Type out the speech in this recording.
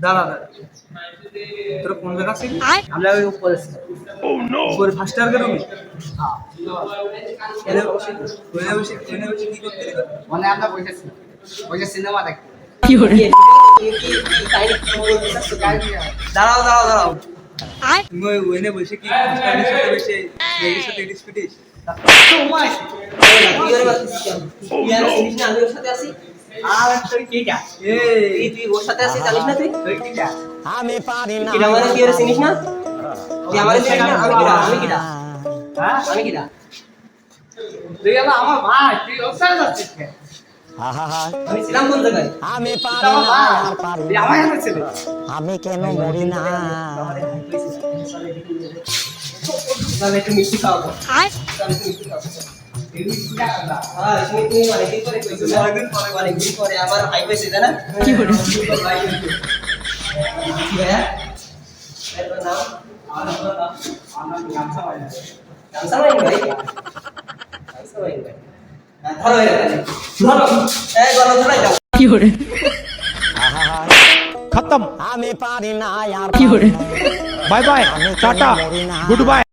দাঁড়া দাঁড়া, তোরা কোন জায়গা ছিলি? আমরা ওই উপরে ছিলাম। উপরে ফার্স্ট ইয়ার রুমে হ্যাঁ, এনে বসে কি করতে দিল? মানে আমরা বসেছিলাম, বসে সিনেমা দেখতে। দাঁড়াও দাঁড়াও দাঁড়াও, তুমি ওই ওয়েনে বসে কি ফার্স্ট ইয়ারের সাথে বসে মেয়ের সাথে ইটিস পিটিস? সময় আমি ওর সাথে আছি। আর তুই কিটা? তুই ওর সাথে আছিস, জানিস না? তুই কিটা? আমি পারি না কিরা মানে কি ওরে চিনিস না? তুই আমারে চিনিস না? আমি কিরা? আমি কিরা? হ্যাঁ, আমি কিরা? তুই আমার ভাই, তুই ওর সাথে যাচ্ছিস কেন? আমি ছিলাম কোন জায়গায়? আমি তুই পারি আমার না ভাই, আর পারি তুই না আমার সাথে ছিলি। আমি কেন মরি না তাহলে একটু মিষ্টি খাওয়াবো। তাহলে একটু মিষ্টি খাওয়াবো। হ্যাঁ, তুমি অনেকদিন পরে কইছো না? অনেকদিন পরে আমার ভাই কইছে, তাই না? কি করে? ভাই কইছে। কি ভাইয়া? এর নাম? আমার নাম গামছা ভাই। গামছা ভাই ভাই? গামছা ভাই ভাই। ধরো এখানে। ধরো। এই গলা ধরে যাও। खत्म। আমি পারি না আর bye bye, tata, good bye.